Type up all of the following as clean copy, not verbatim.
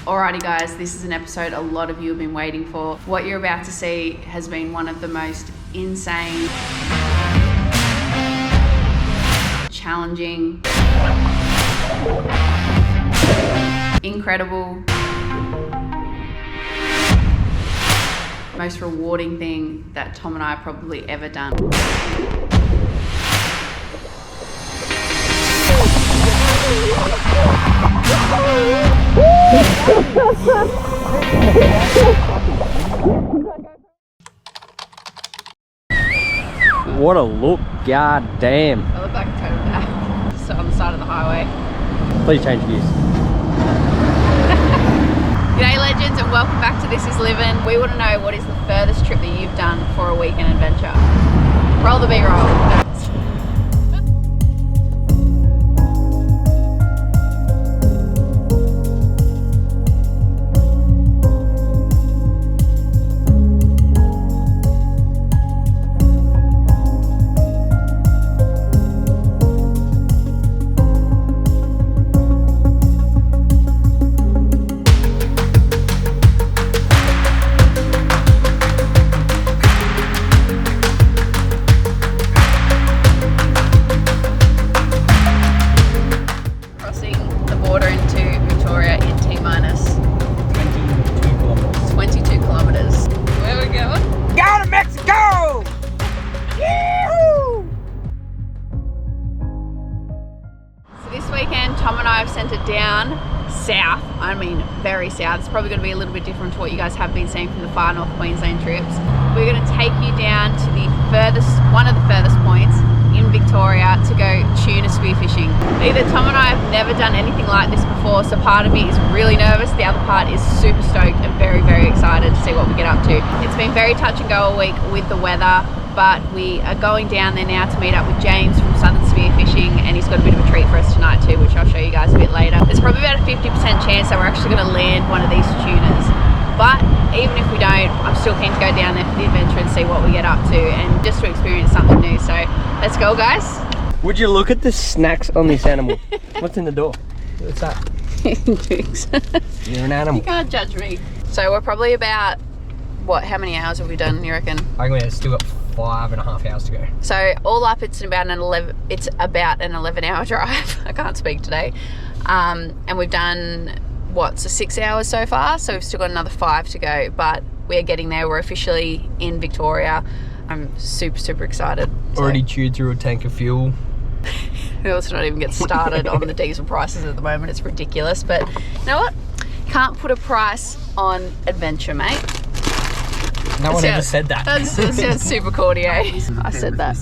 Alrighty guys, this is an episode a lot of you have been waiting for. What you're about to see has been one of the most insane, challenging, incredible, most rewarding thing that Tom and I have probably ever done. What a look, god damn. I look like a total bag. Just on the side of the highway. Please change gears. G'day legends and welcome back to This Is LIV'N. We want to know, what is the furthest trip that you've done for a weekend adventure? Roll the B-roll. Tom and I have sent it down south, I mean very south. It's probably going to be a little bit different to what you guys have been seeing from the far north Queensland trips. We're going to take you down to the furthest, one of the furthest points in Victoria to go tuna spearfishing. Either Tom and I have never done anything like this before, so part of me is really nervous, the other part is super stoked and very, very excited to see what we get up to. It's been very touch and go all week with the weather, but we are going down there now to meet up with James from Southern Spearfishing, and he's got a bit of a treat for us tonight too, which I'll show you guys a bit later. There's probably about a 50% chance that we're actually going to land one of these tunas, but even if we don't, I'm still keen to go down there for the adventure and see what we get up to and just to experience something new. So let's go guys. Would you look at the snacks on this animal? What's in the door? What's that? You're an animal. You can't judge me. So we're probably about, what, how many hours have we done, you reckon? I reckon we've still got 5.5 hours to go. So all up, it's about an 11-hour drive. I can't speak today. And we've done, what, so 6 hours so far, so we've still got another 5 to go, but we're getting there. We're officially in Victoria. I'm super excited. Already chewed through a tank of fuel. Let's not even get started on the diesel prices at the moment. It's ridiculous, but you know what? Can't put a price on adventure, mate. No one ever said that. That sounds super cordy, eh? I said that.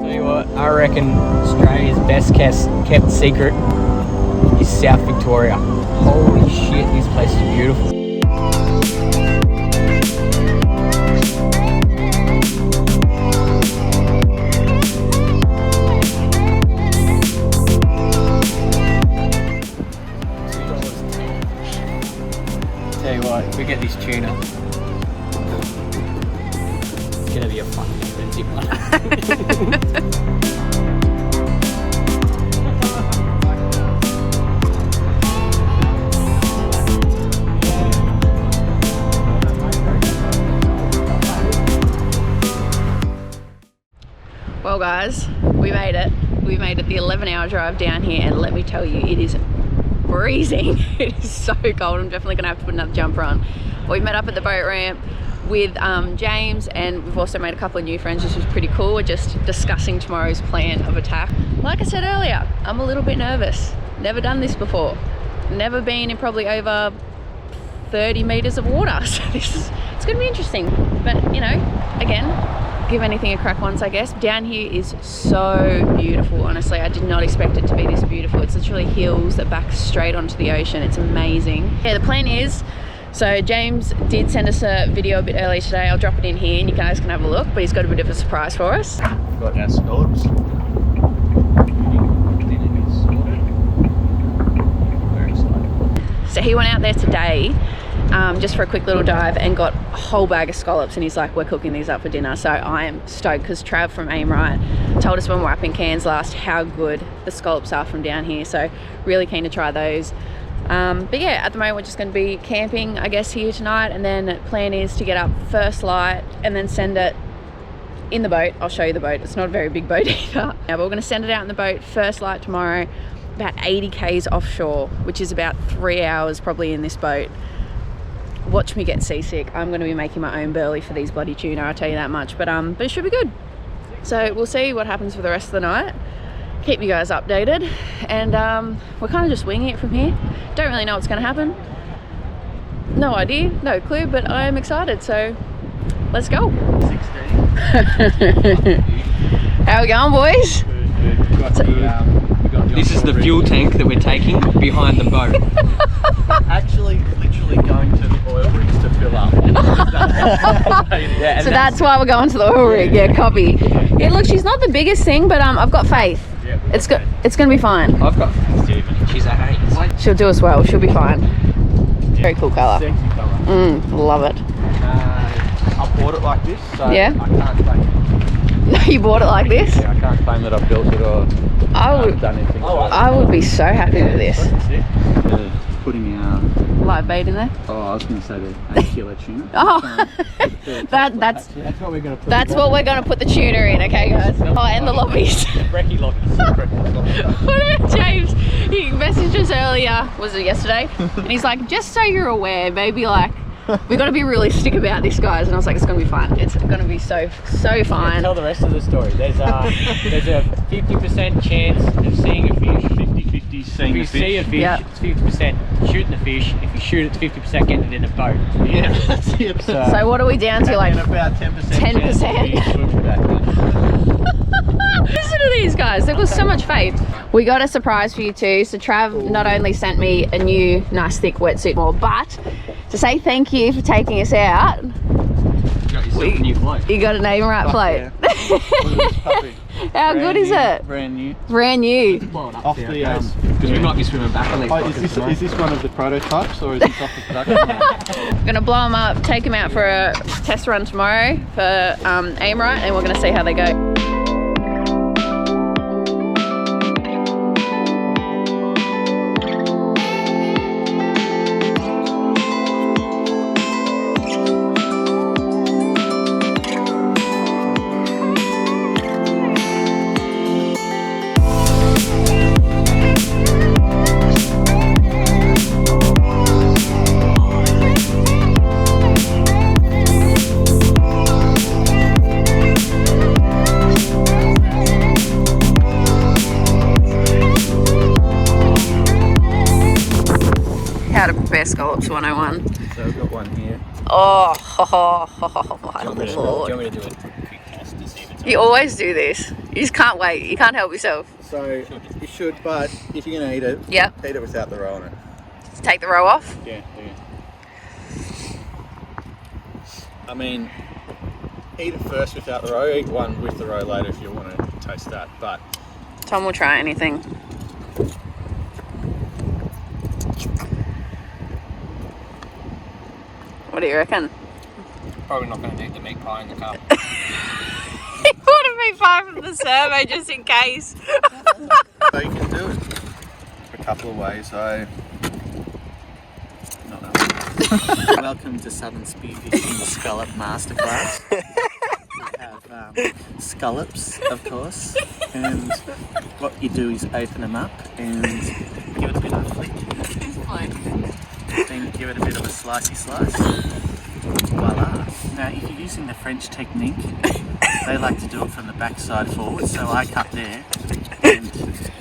Tell you what, I reckon Australia's best kept secret is South Victoria. Holy shit, this place is beautiful. Tell you what, if we get this tuna, it's gonna be a fucking expensive one. Well guys, we made it. We made it the 11-hour drive down here, and let me tell you, it is freezing. It is so cold. I'm definitely gonna have to put another jumper on. We met up at the boat ramp with James, and we've also made a couple of new friends, which is pretty cool. We're just discussing tomorrow's plan of attack. Like I said earlier, I'm a little bit nervous. Never done this before. Never been in probably over 30 meters of water. So it's gonna be interesting. But you know, again, give anything a crack once, I guess. Down here is so beautiful, honestly. I did not expect it to be this beautiful. It's literally hills that back straight onto the ocean. It's amazing. Yeah, the plan is, so James did send us a video a bit earlier today. I'll drop it in here and you guys can have a look, but he's got a bit of a surprise for us. Got our scallops. So he went out there today just for a quick little dive and got a whole bag of scallops, and he's like, we're cooking these up for dinner. So I am stoked, because Trav from Aim Right told us when we were up in Cairns last how good the scallops are from down here, so really keen to try those. But yeah, at the moment we're just going to be camping, I guess, here tonight, and then plan is to get up first light and then send it in the boat. I'll show you the boat. It's not a very big boat either. But we're going to send it out in the boat first light tomorrow, about 80 k's offshore, which is about 3 hours probably in this boat. Watch me get seasick. I'm going to be making my own burley for these bloody tuna, I'll tell you that much. But it should be good. So we'll see what happens for the rest of the night. Keep you guys updated, and we're kind of just winging it from here. Don't really know what's going to happen. No idea, no clue, but I'm excited, so let's go. 16. How we going, boys? This is the fuel tank that we're taking behind the boat. Actually, literally going to the oil rigs to fill up. So that's why we're going to the oil rig. Yeah, copy. Yeah, look, she's not the biggest thing, but I've got faith. Yeah, it's going to be fine. I've got Stephen. She's a eight. She'll do us well. She'll be fine. Very cool colour. Sexy colour. Love it. I bought it like this, so Yeah? I can't claim it. No, you bought it like this? Yeah, I can't claim that I've built it or done anything. I would be so happy with this. Putting Live bait in there. I was going to say the 8 kilo tuna. Oh, that's what we're going to put. That's what we're going to put the tuna in, okay, guys? Oh, and the lobbies. Brekkie lobbies. What about James? He messaged us earlier, was it yesterday? And he's like, just so you're aware, maybe like, we got to be realistic about this, guys. And I was like, it's going to be fine. It's going to be so fine. Tell the rest of the story. There's a 50% chance of seeing a fish. 50-50 seeing If you a see a fish. fish, Yep. it's 50% shooting the fish. If you shoot, it's 50% getting it in a boat. Yeah, that's it. So what are we down to, like and about 10%. 10%? Listen to these guys, they've got so much faith. We got a surprise for you too. So Trav not only sent me a new nice thick wetsuit more, but to say thank you for taking us out, Got yourself a new float. you got an Aim Right float. Look at this puppy. How good is it? Brand new. Brand new. Off the Because we might be swimming back on these is this one of the prototypes or is this off the production? Gonna blow them up, take them out for a test run tomorrow for Aim Right, and we're gonna see how they go. How to prepare scallops 101. So we've got one here. Oh, my Do you lord. want me to do a quick test to see if it's You always do this. You just can't wait. You can't help yourself. So you should, but if you're going to eat it, Yep. eat it without the roe on it. Just take the roe off. Yeah. I mean, eat it first without the roe, eat one with the roe later if you want to taste that. But Tom will try anything. What do you reckon? probably not going to do the meat pie in the cup. He bought a meat pie from the survey just in case. So you can do it a couple of ways. So, not that one. Welcome to Southern Spearfishing Scallop Masterclass. We have scallops, of course, and what you do is open them up and give it a bit of a flick. Then give it a bit of a slicey slice. Voila. Now, if you're using the French technique, they like to do it from the back side forward, so I cut there and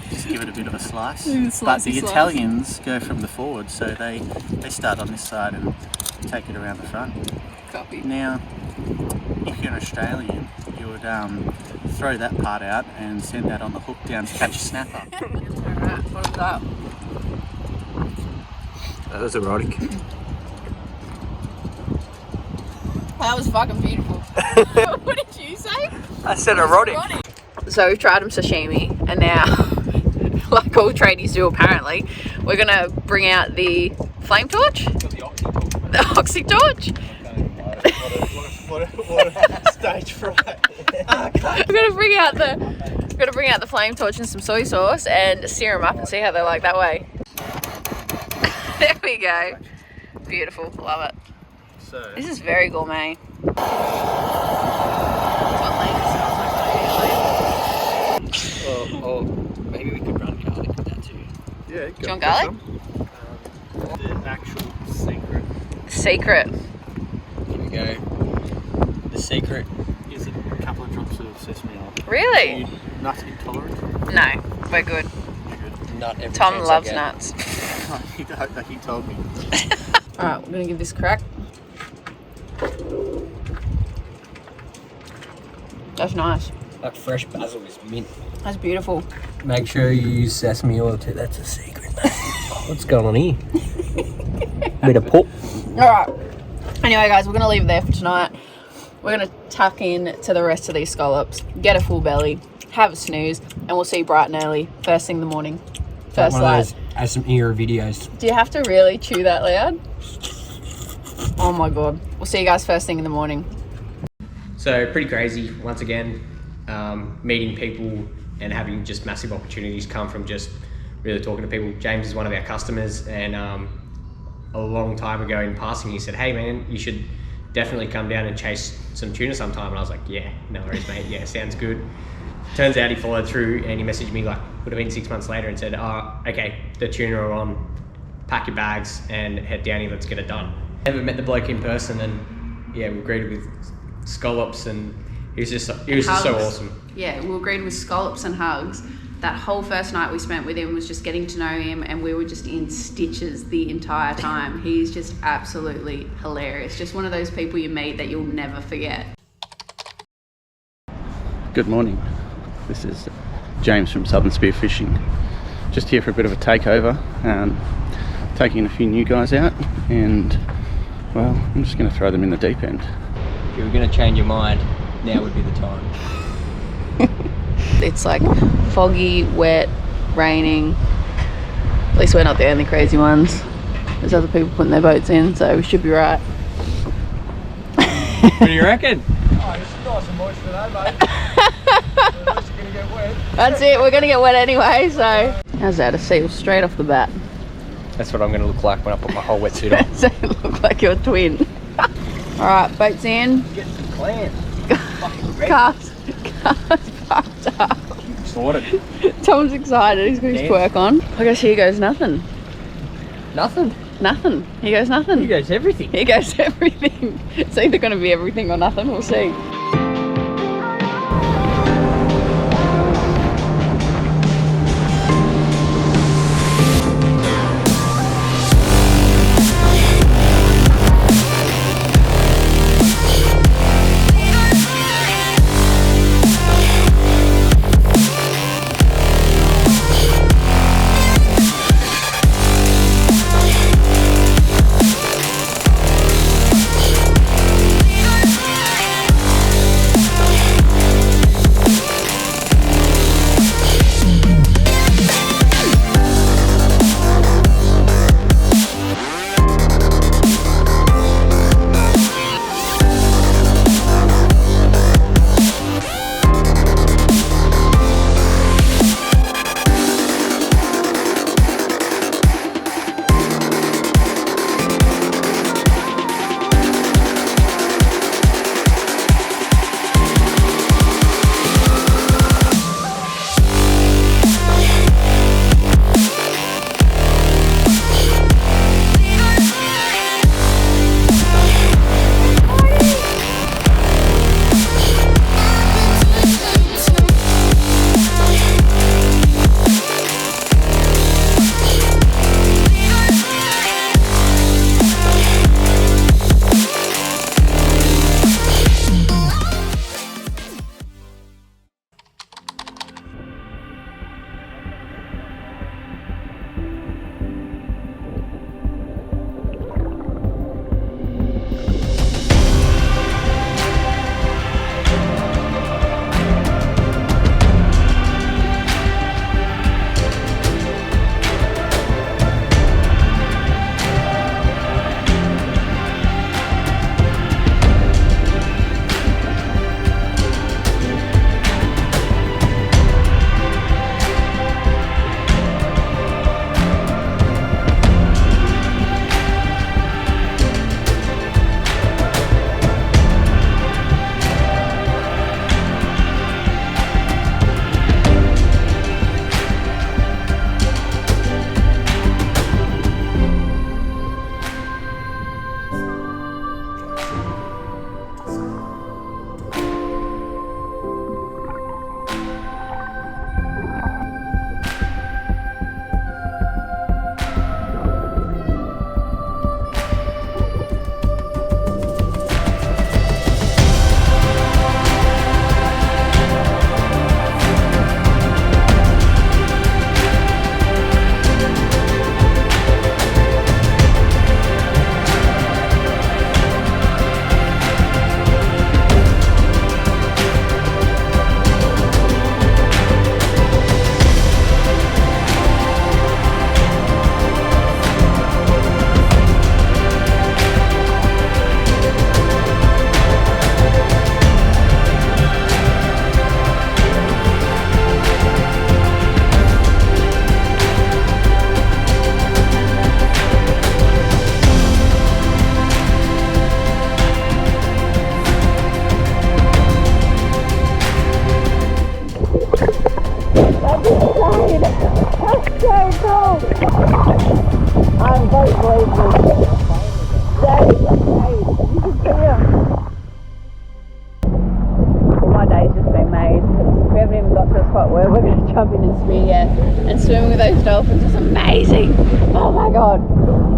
just give it a bit of a slice. But the Italians go from the forward, so they start on this side and take it around the front. Copy. Now, if you're an Australian, you would throw that part out and send that on the hook down to catch a snapper. Alright, what was that? That was erotic. That was fucking beautiful. What did you say? I said erotic. So we've tried them sashimi, and now, like all tradies do apparently, We're gonna bring out the flame torch, the oxy torch. What a stage fright. We're gonna bring out the flame torch and some soy sauce and sear them up and see how they like that way. There we go. Beautiful, love it. So This is very gourmet. Or maybe we could run garlic with that too. yeah, Do you want garlic? The actual secret Secret. Here we go. The secret. is a couple of drops of sesame oil. Are Really? you nut intolerant? No, we're good. Not every Tom chance I loves get. nuts. He told me. Alright, we're gonna give this a crack. That's nice. Like fresh basil is mint. That's beautiful. Make sure you use sesame oil too. That's a secret. What's going on here? Bit of pork. Alright. Anyway, guys, we're gonna leave it there for tonight. We're gonna tuck in to the rest of these scallops, get a full belly, have a snooze, and we'll see you bright and early, first thing in the morning. First light. As some era videos. Do you have to really chew that loud? Oh my god. We'll see you guys first thing in the morning. So pretty crazy once again, meeting people and having just massive opportunities come from just really talking to people. James is one of our customers, and a long time ago in passing he said, hey man, you should definitely come down and chase some tuna sometime. And I was like, yeah, no worries mate, yeah, sounds good. Turns out he followed through and he messaged me like, would have been 6 months later, and said, oh, okay, the tuna are on, pack your bags and head down here, let's get it done. Never met the bloke in person, and yeah, we greeted with scallops, and he was just so awesome. Yeah, we agreed with scallops and hugs. That whole first night we spent with him was just getting to know him, and we were just in stitches the entire time. He's just absolutely hilarious. Just one of those people you meet that you'll never forget. Good morning. This is James from Southern Spearfishing. Just here for a bit of a takeover. Taking a few new guys out, and well, I'm just going to throw them in the deep end. If you were going to change your mind, now would be the time. It's like foggy, wet, raining. At least we're not the only crazy ones. There's other people putting their boats in, so we should be right. What do you reckon? Oh, it's nice and moist today, mate. At least you're going to get wet. That's it, we're going to get wet anyway, so. How's that, a seal straight off the bat? That's what I'm going to look like when I put my whole wetsuit on. So you look like your twin. Alright, boats in. Get some clams. Fucking great. Cars parked up. Sorted. Tom's excited, he's got his twerk on. I guess here goes nothing. Nothing. Nothing. Here goes nothing. Here goes everything. Here goes everything. It's either going to be everything or nothing, we'll see.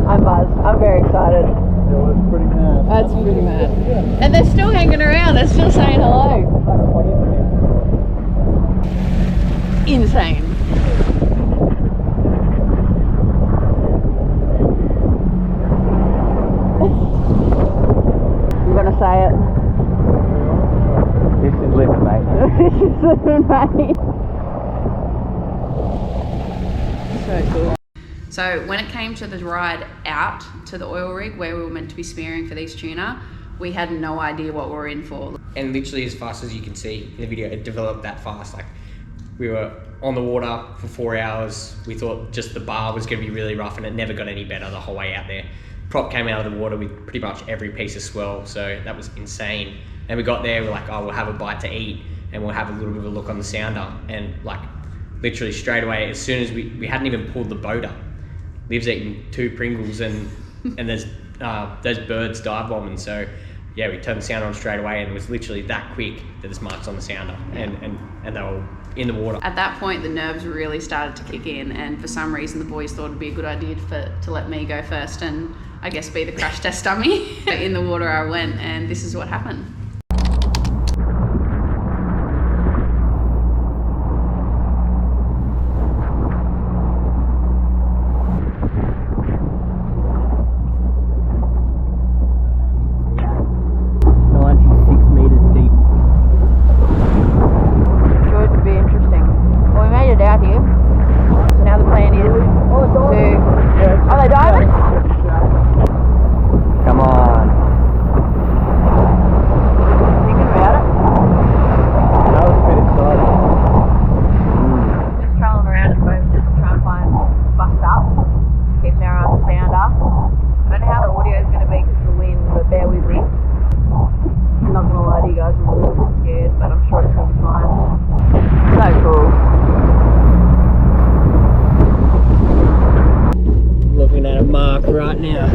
I'm buzzed. I'm very excited. Yeah, well, it's pretty mad. That's pretty mad. And they're still hanging around. They're still saying hello. Insane. I'm gonna say it. This is LIV'N, mate. This is LIV'N, mate. So cool. So when it came to the ride out to the oil rig where we were meant to be spearing for these tuna, we had no idea what we were in for. And literally as fast as you can see in the video, it developed that fast. Like, we were on the water for 4 hours. We thought just the bar was gonna be really rough, and it never got any better the whole way out there. Prop came out of the water with pretty much every piece of swell, so that was insane. And we got there, we're like, oh, we'll have a bite to eat, and we'll have a little bit of a look on the sounder. And like, literally straight away, as soon as we hadn't even pulled the boat up, Liv's eating 2 Pringles and there's those birds dive bombing. So yeah, we turned the sounder on straight away, and it was literally that quick that there's marks on the sounder, and they were in the water. At that point, the nerves really started to kick in, and for some reason the boys thought it'd be a good idea to let me go first and I guess be the crash test dummy. In the water I went, and this is what happened. Right now.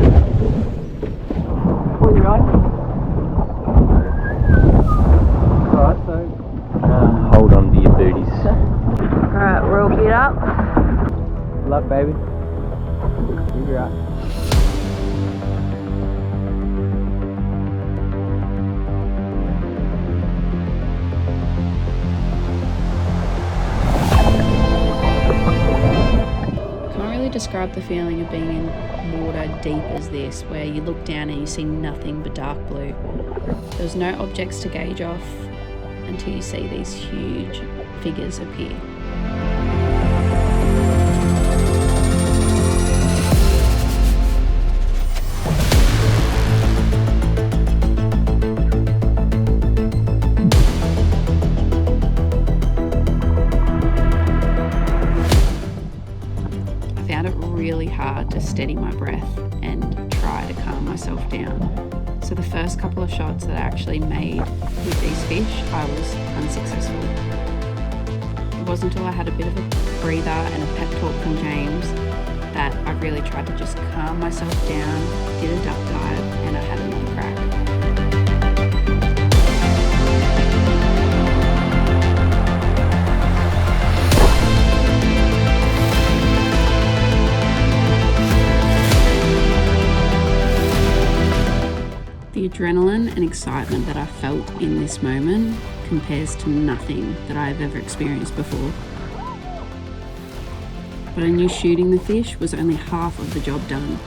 What are you on? Alright, so Hold on to your booties. Alright, we're all geared up. Good luck, baby. You'll be right. Describe the feeling of being in water deep as this, where you look down and you see nothing but dark blue. There's no objects to gauge off until you see these huge figures appear. Hard to steady my breath and try to calm myself down. So the first couple of shots that I actually made with these fish, I was unsuccessful. It wasn't until I had a bit of a breather and a pep talk from James that I really tried to just calm myself down, did a duck dive, and I had another crack. The adrenaline and excitement that I felt in this moment compares to nothing that I've ever experienced before. But I knew shooting the fish was only half of the job done.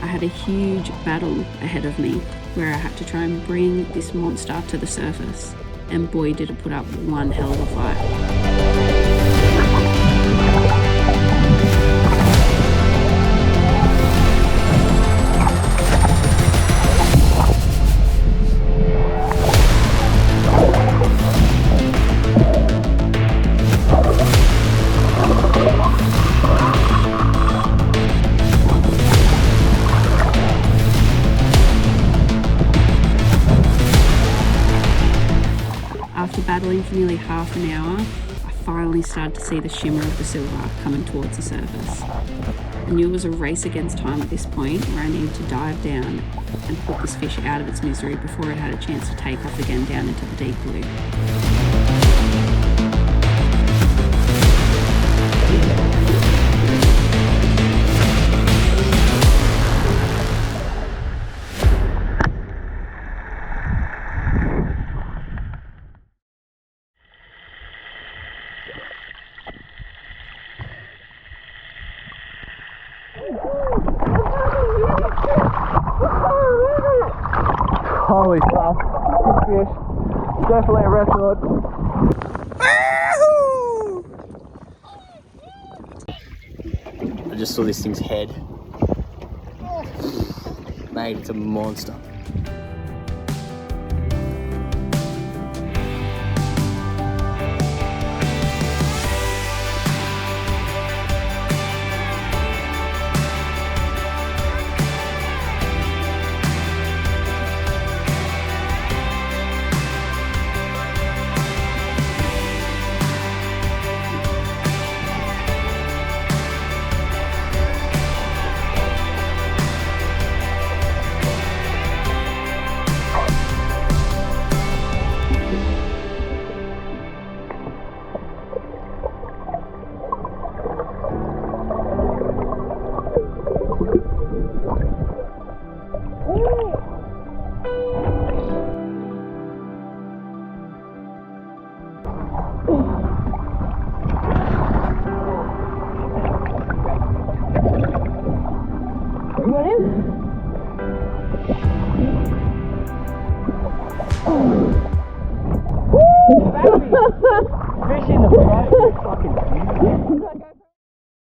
I had a huge battle ahead of me where I had to try and bring this monster to the surface, and boy did it put up one hell of a fight. After battling for nearly half an hour, I finally started to see the shimmer of the silver coming towards the surface. I knew it was a race against time at this point, where I needed to dive down and put this fish out of its misery before it had a chance to take off again down into the deep blue. Holy fuck. Good fish. Definitely a record. I just saw this thing's head. Mate, it's a monster.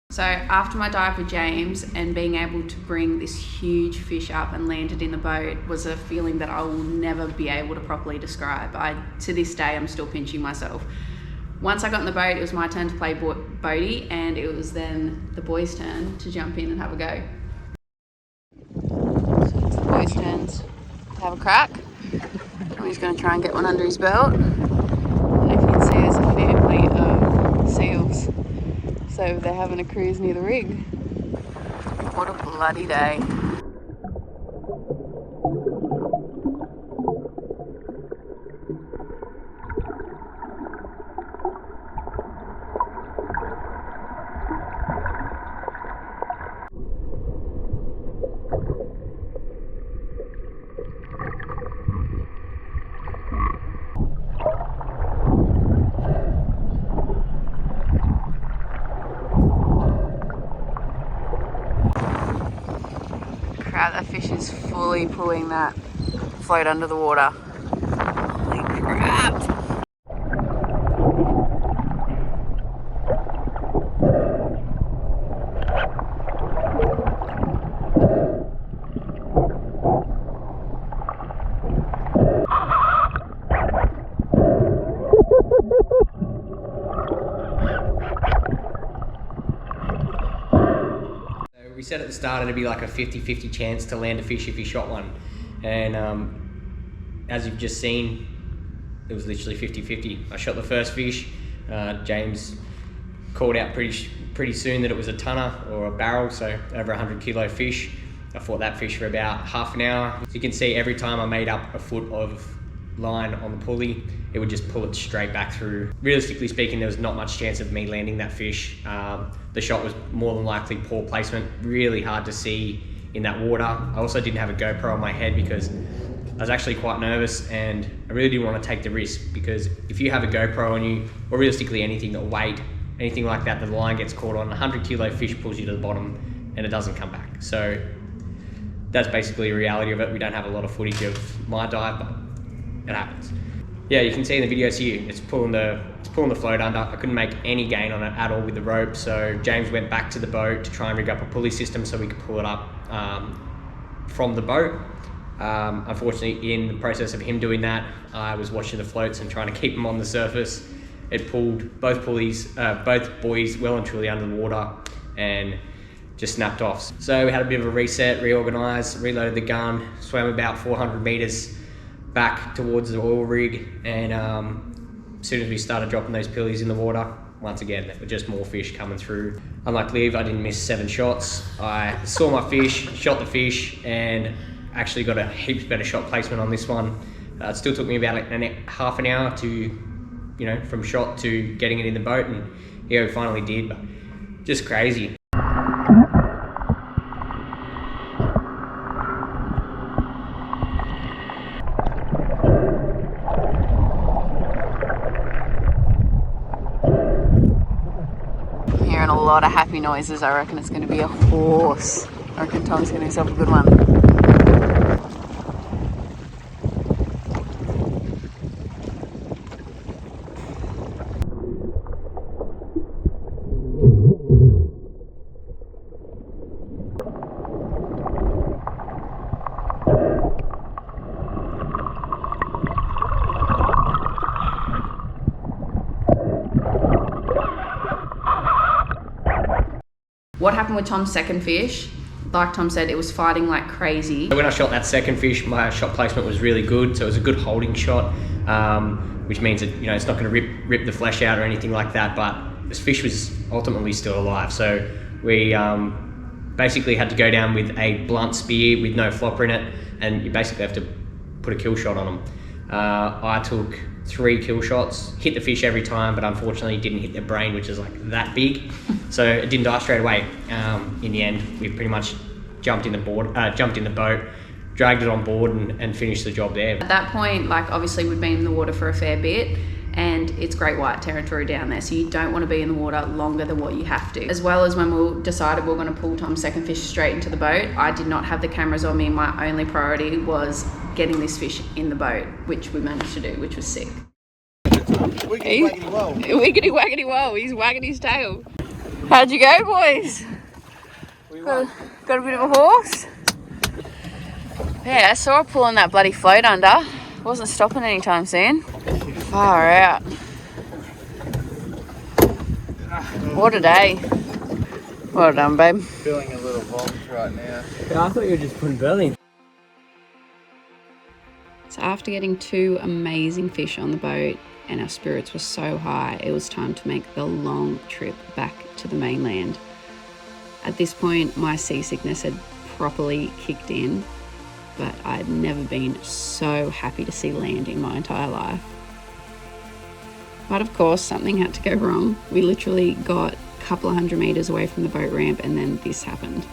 So after my dive with James and being able to bring this huge fish up and land it in the boat was a feeling that I will never be able to properly describe. To this day, I'm still pinching myself. Once I got in the boat, it was my turn to play boaty, and it was then the boys' turn to jump in and have a go. So it's the boys' turns to have a crack. He's going to try and get one under his belt. And if you can see, there's a family of seals. So they're having a cruise near the rig. What a bloody day. Crap, that fish is fully pulling that float under the water. Holy crap! We said at the start it'd be like a 50-50 chance to land a fish if you shot one, and as you've just seen, it was literally 50-50. I shot the first fish. James called out pretty soon that it was a tonner or a barrel, so over 100 kilo fish. I fought that fish for about half an hour. As you can see, every time I made up a foot of line on the pulley, it would just pull it straight back through. Realistically speaking, there was not much chance of me landing that fish. The shot was more than likely poor placement, really hard to see in that water. I also didn't have a GoPro on my head because I was actually quite nervous, and I really didn't want to take the risk, because if you have a GoPro on you, or realistically anything that weight, anything like that, the line gets caught on, 100 kilo fish pulls you to the bottom and it doesn't come back. So that's basically the reality of it. We don't have a lot of footage of my dive, but it happens. Yeah, you can see in the videos here, it's pulling the float under. I couldn't make any gain on it at all with the rope, so James went back to the boat to try and rig up a pulley system so we could pull it up from the boat. Unfortunately, in the process of him doing that, I was watching the floats and trying to keep them on the surface. It pulled both boys well and truly under the water and just snapped off. So we had a bit of a reset, reorganised, reloaded the gun, swam about 400 metres back towards the oil rig, and as soon as we started dropping those pillies in the water, once again, there were just more fish coming through. Unlike Liv, I didn't miss 7 shots. I saw my fish, shot the fish, and actually got a heaps better shot placement on this one. It still took me about half an hour to, from shot to getting it in the boat, and yeah, we finally did, but just crazy. A lot of happy noises. I reckon it's going to be a horse. I reckon Tom's getting himself a good one. What happened with Tom's second fish? Like Tom said, it was fighting like crazy. When I shot that second fish, my shot placement was really good, so it was a good holding shot, which means that, you know, it's not going to rip the flesh out or anything like that, but this fish was ultimately still alive. So we basically had to go down with a blunt spear with no flopper in it, and you basically have to put a kill shot on them. I took 3 kill shots, hit the fish every time, but unfortunately didn't hit their brain, which is like that big. So it didn't die straight away. In the end, we pretty much jumped in the boat, dragged it on board and finished the job there. At that point, like obviously we'd been in the water for a fair bit, and it's great white territory down there, so you don't want to be in the water longer than what you have to. As well as when we decided we were going to pull Tom's second fish straight into the boat, I did not have the cameras on me. My only priority was getting this fish in the boat, which we managed to do, which was sick. Wiggity waggity whoa. Wiggity waggity whoa, he's wagging his tail. How'd you go, boys? Got a bit of a horse? Yeah, I saw her pulling that bloody float under. Wasn't stopping anytime soon. Far out. What a day. Well done, babe. Feeling a little vomit right now. Yeah, I thought you were just putting belly. So after getting 2 amazing fish on the boat and our spirits were so high, it was time to make the long trip back to the mainland. At this point, my seasickness had properly kicked in, but I'd never been so happy to see land in my entire life. But of course, something had to go wrong. We literally got a couple of 100 meters away from the boat ramp, and then this happened.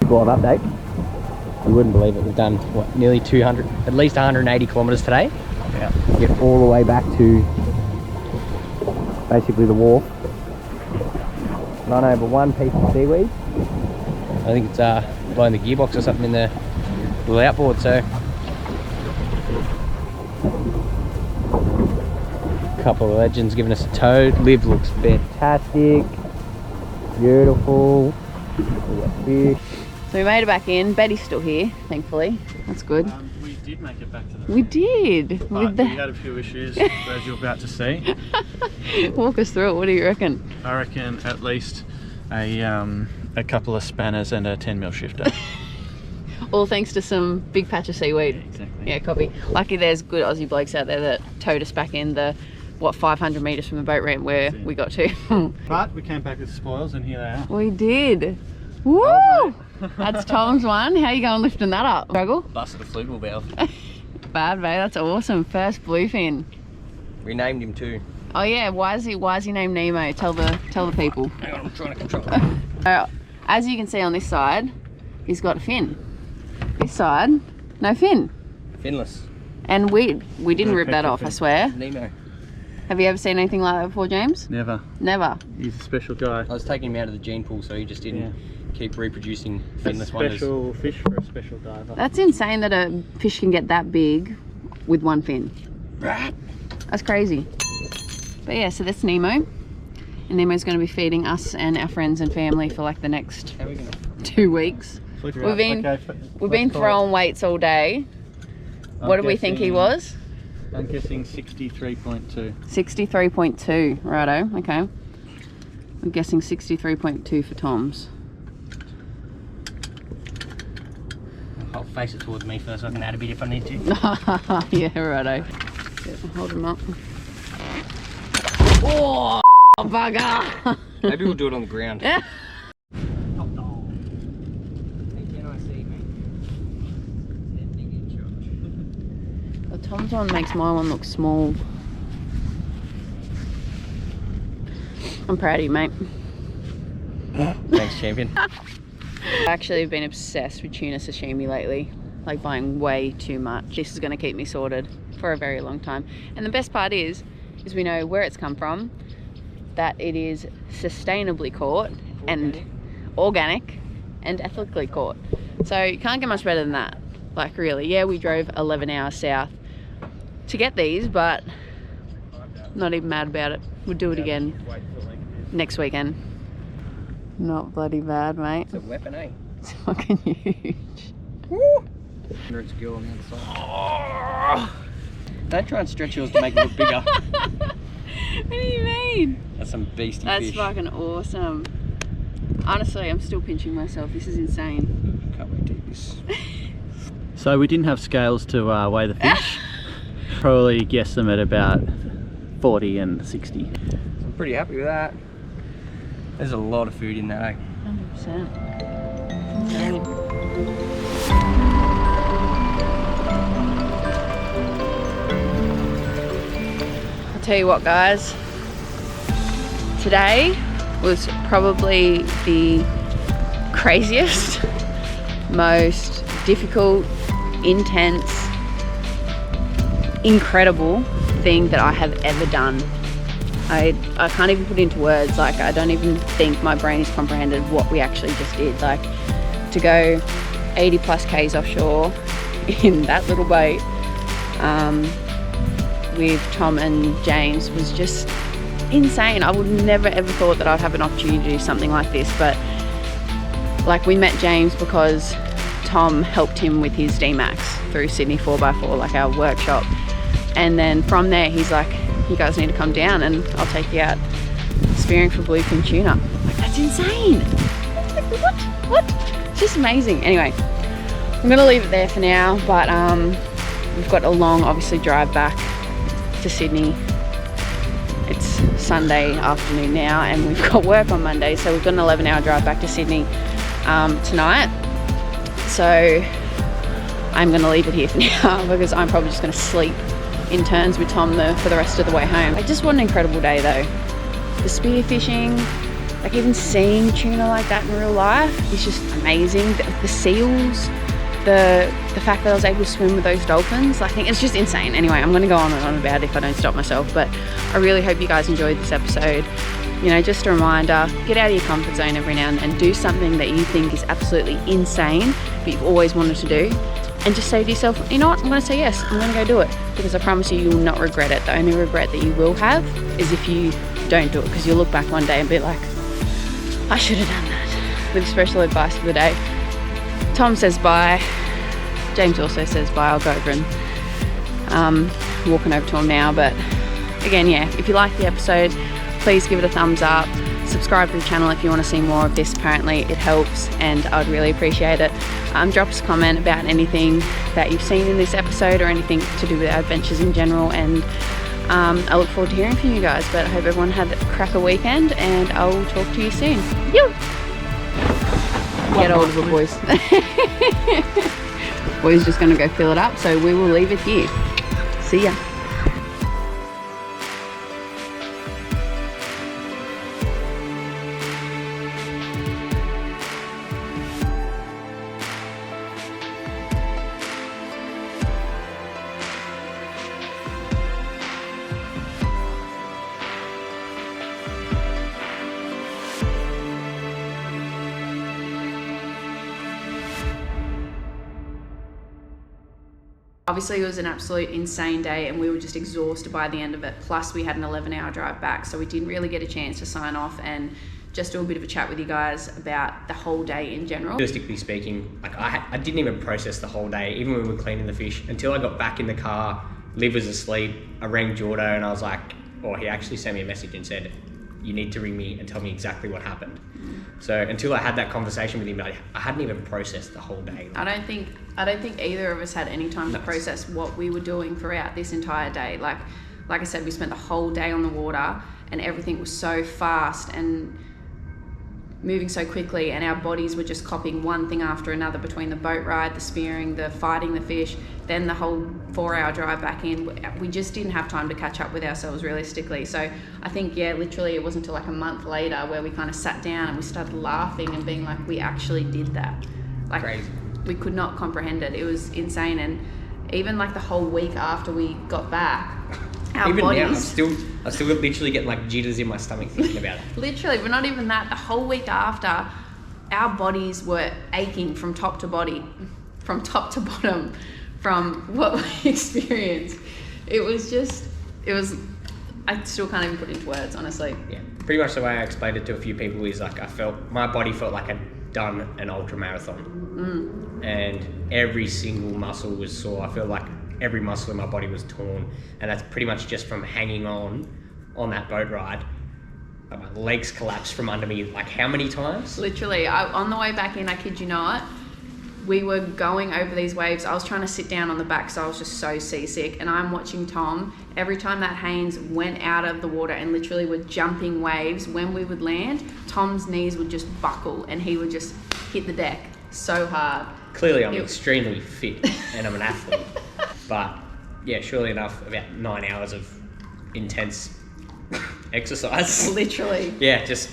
Live update. You wouldn't believe it. We've done what, nearly 200, at least 180 kilometers today. Yeah. Get all the way back to basically the wharf. Not over one piece of seaweed. I think it's blowing the gearbox or something in the little outboard. So a couple of legends giving us a tow. Liv looks fantastic, beautiful. We got fish. So we made it back in. Betty's still here, thankfully. That's good. We did make it back to the We did. but we had a few issues, as you're about to see. Walk us through it. What do you reckon? I reckon at least a couple of spanners and a 10mm shifter. All thanks to some big patch of seaweed. Yeah, exactly. Yeah, copy. Lucky there's good Aussie blokes out there that towed us back in the, 500 metres from the boat ramp where we got to. But we came back with spoils, and here they are. We did. Woo! That's Tom's one. How you going lifting that up? Struggle? Busted a flugal valve. Bad, babe. That's awesome. First Blue Fin. We named him too. Oh yeah, why is he named Nemo? Tell the people. Hang on, I'm trying to control it. As you can see on this side, he's got a fin. This side, no fin. Finless. And we didn't rip that off, fin. I swear. Nemo. Have you ever seen anything like that before, James? Never. Never. He's a special guy. I was taking him out of the gene pool, so he just didn't keep reproducing finless A wonders. special fish for a special diver. That's insane that a fish can get that big with one fin. That's crazy. But yeah, so that's Nemo. And Nemo's going to be feeding us and our friends and family for like the next 2 weeks. We've been throwing weights all day. What do we think he was? I'm guessing 63.2. 63.2, righto, okay. I'm guessing 63.2 for Tom's. I'll face it towards me first so I can add a bit if I need to. Yeah, righto. Hold him up. Oh, bugger! Maybe we'll do it on the ground. Yeah. Well, Tom's one makes my one look small. I'm proud of you, mate. Thanks, champion. I've actually been obsessed with tuna sashimi lately, like buying way too much. This is going to keep me sorted for a very long time. And the best part is we know where it's come from, that it is sustainably caught and organic and ethically caught. So you can't get much better than that. Like really, yeah, we drove 11 hours south to get these, but not even mad about it. We'll do it again next weekend. Not bloody bad, mate. It's a weapon, eh? It's fucking huge. Woo! It's gill on the other side. Oh. Don't try and stretch yours to make it look bigger. What do you mean? That's some beastie That's fish. fucking awesome. Honestly, I'm still pinching myself. This is insane. Can't wait to eat this. So we didn't have scales to weigh the fish. Probably guess them at about 40 and 60. I'm pretty happy with that. There's a lot of food in that, eh? 100%. Insane. I'll tell you what, guys. Today was probably the craziest, most difficult, intense, incredible thing that I have ever done. I can't even put into words. Like, I don't even think my brain has comprehended what we actually just did. Like, to go 80 plus Ks offshore in that little boat with Tom and James was just insane. I would never ever thought that I'd have an opportunity to do something like this, but like, we met James because Tom helped him with his D-Max through Sydney 4x4, like our workshop. And then from there, he's like, you guys need to come down and I'll take you out spearing for blue fin tuna. Like, that's insane. What? It's just amazing. Anyway, I'm gonna leave it there for now, but we've got a long, obviously, drive back to Sydney. It's Sunday afternoon now and we've got work on Monday, so we've got an 11-hour drive back to Sydney tonight. So I'm gonna leave it here for now because I'm probably just gonna sleep in turns with Tom for the rest of the way home. Like, just what an incredible day though. The spearfishing, like even seeing tuna like that in real life is just amazing. The seals, the fact that I was able to swim with those dolphins, I think it's just insane. Anyway, I'm gonna go on and on about it if I don't stop myself, but I really hope you guys enjoyed this episode. You know, just a reminder, get out of your comfort zone every now and then and do something that you think is absolutely insane, but you've always wanted to do. And just say to yourself, you know what, I'm going to say yes, I'm going to go do it. Because I promise you, you will not regret it. The only regret that you will have is if you don't do it, because you'll look back one day and be like, I should have done that. With special advice for the day. Tom says bye. James also says bye. I'll go over and walking over to him now. But again, yeah, if you like the episode, please give it a thumbs up. Subscribe to the channel if you want to see more of this. Apparently it helps and I'd really appreciate it. Drop us a comment about anything that you've seen in this episode or anything to do with our adventures in general, and I look forward to hearing from you guys. But I hope everyone had a cracker weekend and I'll talk to you soon. Yo! Get hold of it, boys. Boys just gonna go fill it up, so we will leave it here. See ya. Obviously, it was an absolute insane day and we were just exhausted by the end of it. Plus, we had an 11-hour drive back, so we didn't really get a chance to sign off and just do a bit of a chat with you guys about the whole day in general. Realistically speaking, like I didn't even process the whole day, even when we were cleaning the fish, until I got back in the car. Liv was asleep. I rang Jordo and I was like, he actually sent me a message and said, you need to ring me and tell me exactly what happened. So until I had that conversation with him, I hadn't even processed the whole day. I don't think either of us had any time to process what we were doing throughout this entire day. Like I said, we spent the whole day on the water and everything was so fast and moving so quickly, and our bodies were just copying one thing after another between the boat ride, the spearing, the fighting the fish, then the whole 4-hour drive back in. We just didn't have time to catch up with ourselves realistically. So I think, yeah, literally it wasn't until like a month later where we kind of sat down and we started laughing and being like, we actually did that. Like, crazy. We could not comprehend it. It was insane. And even like the whole week after we got back, our Even bodies. now, I'm still literally getting like jitters in my stomach thinking about it. Literally, but not even that. The whole week after, our bodies were aching from top to bottom, from what we experienced. It was, I still can't even put it into words, honestly. Yeah, pretty much the way I explained it to a few people is like my body felt like I'd done an ultra marathon, and every single muscle was sore. I feel like every muscle in my body was torn, and that's pretty much just from hanging on that boat ride. My legs collapsed from under me like how many times? Literally, on the way back in, I kid you not, we were going over these waves. I was trying to sit down on the back because I was just so seasick, and I'm watching Tom. Every time that Haynes went out of the water and literally were jumping waves, when we would land, Tom's knees would just buckle and he would just hit the deck so hard. Clearly I'm extremely fit and I'm an athlete, but yeah, surely enough, about 9 hours of intense exercise. Literally. Yeah, just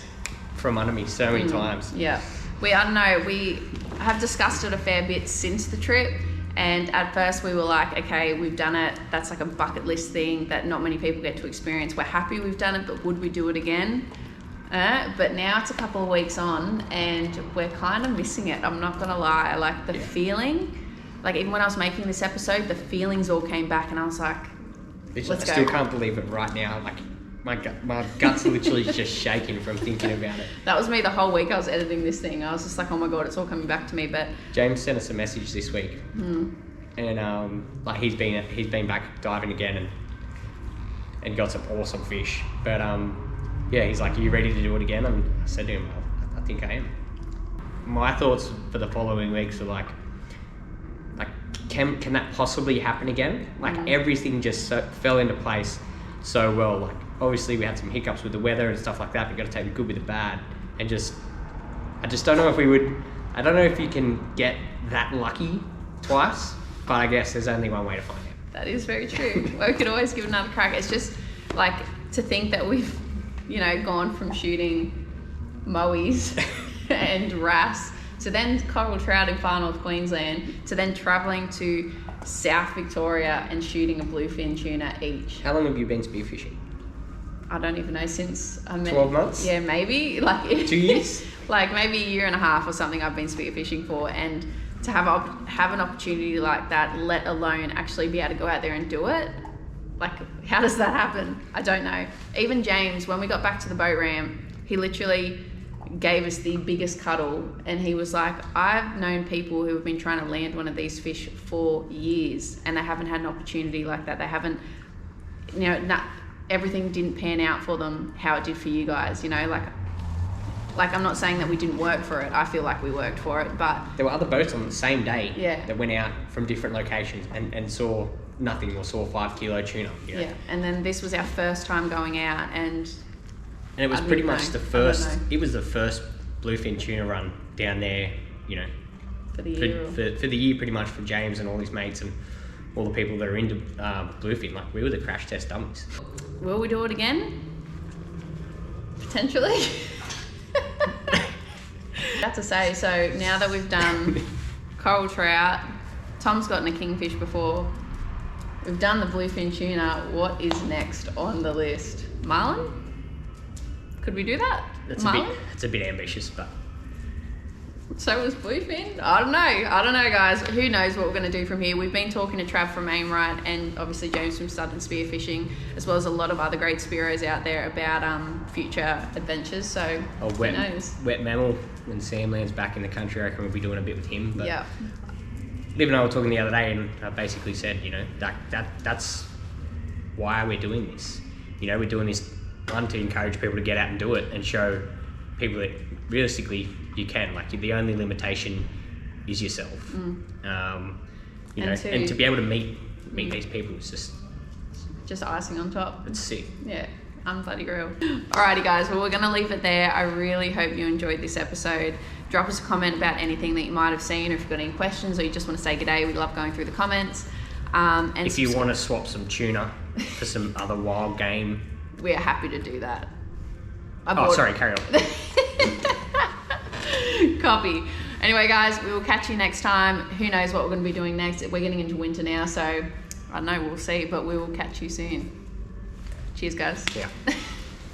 from under me so many times. Yeah. I don't know, we have discussed it a fair bit since the trip, and at first we were like, okay, we've done it, that's like a bucket list thing that not many people get to experience. We're happy we've done it, but would we do it again? But now it's a couple of weeks on and we're kind of missing it. I'm not gonna lie, like the feeling, like even when I was making this episode, the feelings all came back and I was like, let's go. I still can't believe it right now. Like my guts are literally just shaking from thinking about it. That was me the whole week I was editing this thing. I was just like, oh my God, it's all coming back to me. But James sent us a message this week, and like he's been back diving again and got some awesome fish. But yeah, he's like, are you ready to do it again? And I said to him, I think I am. My thoughts for the following weeks are like can that possibly happen again? Like everything just fell into place so well. Like obviously we had some hiccups with the weather and stuff like that, but you got to take the good with the bad. And I just don't know if we would. I don't know if you can get that lucky twice, but I guess there's only one way to find out. that is very true. We could always give it another crack. It's just like to think that we've, gone from shooting mowies and wrasse to then coral trout in far north Queensland to then travelling to South Victoria and shooting a bluefin tuna each. How long have you been spearfishing? I don't even know, since I met. 12 months? Yeah, maybe. 2 years? Like maybe a year and a half or something I've been spearfishing for, and to have an opportunity like that, let alone actually be able to go out there and do it, like how does that happen? I don't know. Even James, when we got back to the boat ramp, he literally gave us the biggest cuddle and he was like, I've known people who have been trying to land one of these fish for years and they haven't had an opportunity like that. They haven't, everything didn't pan out for them how it did for you guys, like I'm not saying that we didn't work for it. I feel like we worked for it, but there were other boats on the same day that went out from different locations and saw nothing or saw 5 kilo tuna. Yeah, and then this was our first time going out, and it was pretty much the first. It was the first bluefin tuna run down there, for the year. For the year, pretty much, for James and all his mates and all the people that are into bluefin. Like we were the crash test dummies. Will we do it again? Potentially. I have to say, so now that we've done coral trout, Tom's gotten a kingfish before, we've done the bluefin tuna, what is next on the list? Marlin? Could we do that? It's a bit ambitious, but so was bluefin. I don't know guys, who knows what we're going to do from here. We've been talking to Trav from Aimright and obviously James from Southern Spearfishing, as well as a lot of other great spearos out there about future adventures, so who knows. Wet mammal, when Sam lands back in the country, I reckon we'll be doing a bit with him. But yeah, Liv and I were talking the other day and I basically said, that's why we're doing this. We're doing this to encourage people to get out and do it and show people that realistically you can. Like the only limitation is yourself. And to be able to meet these people is just icing on top. It's sick. Yeah, I'm bloody real. Alrighty guys, well we're gonna leave it there. I really hope you enjoyed this episode. Drop us a comment about anything that you might have seen, or if you've got any questions or you just want to say g'day, we love going through the comments. And if you want to swap some tuna for some other wild game, we are happy to do that. Sorry, carry on. Copy. Anyway guys, we will catch you next time. Who knows what we're going to be doing next. We're getting into winter now, so I don't know, we'll see, but we will catch you soon. Cheers, guys. Yeah.